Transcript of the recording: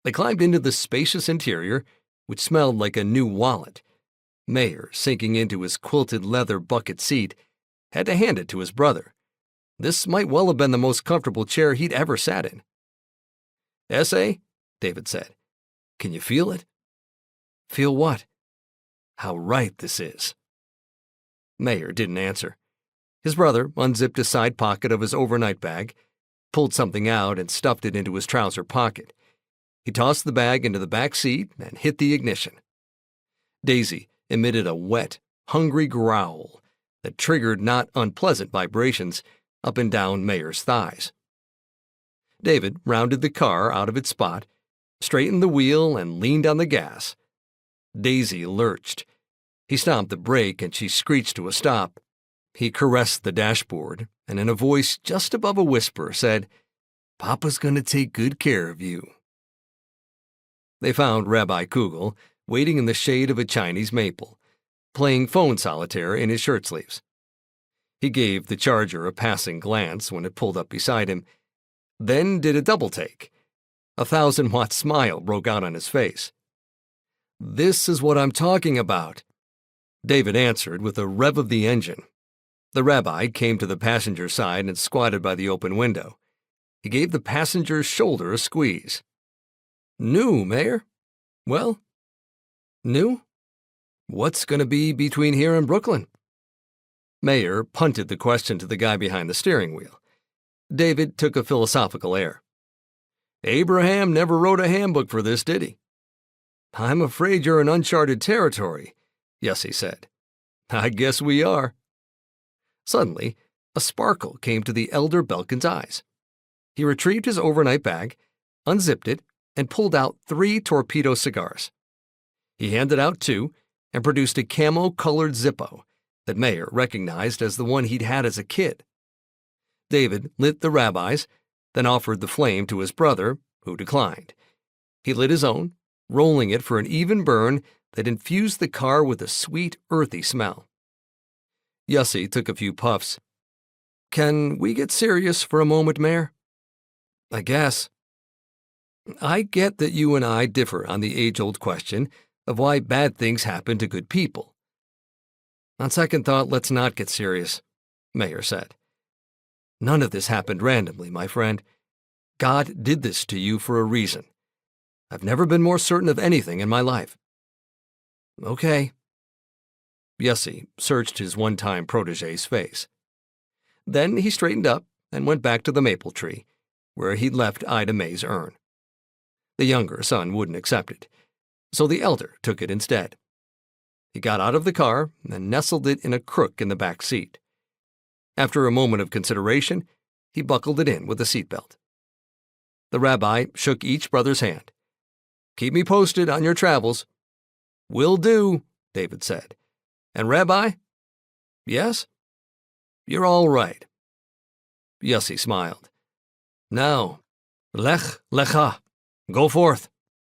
They climbed into the spacious interior, which smelled like a new wallet. Meir, sinking into his quilted leather bucket seat, had to hand it to his brother. This might well have been the most comfortable chair he'd ever sat in. "Essay?" David said. "Can you feel it?" "Feel what?" "How right this is." Meir didn't answer. His brother unzipped a side pocket of his overnight bag, pulled something out and stuffed it into his trouser pocket. He tossed the bag into the back seat and hit the ignition. Daisy emitted a wet, hungry growl that triggered not unpleasant vibrations up and down Meir's thighs. David rounded the car out of its spot, straightened the wheel, and leaned on the gas. Daisy lurched. He stomped the brake and she screeched to a stop. He caressed the dashboard and in a voice just above a whisper said, "Papa's going to take good care of you." They found Rabbi Kugel waiting in the shade of a Chinese maple, playing phone solitaire in his shirt sleeves. He gave the charger a passing glance when it pulled up beside him, then did a double take. A 1,000-watt smile broke out on his face. "This is what I'm talking about," David answered with a rev of the engine. The rabbi came to the passenger side and squatted by the open window. He gave the passenger's shoulder a squeeze. "New, Meir? Well, new? What's going to be between here and Brooklyn?" Meir punted the question to the guy behind the steering wheel. David took a philosophical air. "Abraham never wrote a handbook for this, did he?" "I'm afraid you're in uncharted territory," Yossi said. "I guess we are." Suddenly, a sparkle came to the elder Belkin's eyes. He retrieved his overnight bag, unzipped it, and pulled out 3 torpedo cigars. He handed out 2 and produced a camo-colored Zippo that Meir recognized as the one he'd had as a kid. David lit the rabbi's, then offered the flame to his brother, who declined. He lit his own, rolling it for an even burn that infused the car with a sweet, earthy smell. Yossi took a few puffs. "Can we get serious for a moment, Meir?" "I guess." "I get that you and I differ on the age-old question of why bad things happen to good people. On second thought, let's not get serious," Meir said. "None of this happened randomly, my friend. God did this to you for a reason. I've never been more certain of anything in my life." "Okay." Yossi searched his one-time protégé's face. Then he straightened up and went back to the maple tree, where he'd left Ida May's urn. The younger son wouldn't accept it, so the elder took it instead. He got out of the car and nestled it in a crook in the back seat. After a moment of consideration, he buckled it in with a seatbelt. The rabbi shook each brother's hand. "Keep me posted on your travels." "Will do," David said. "And Rabbi?" "Yes?" "You're all right." Yossi smiled. "Now, lech lecha, go forth."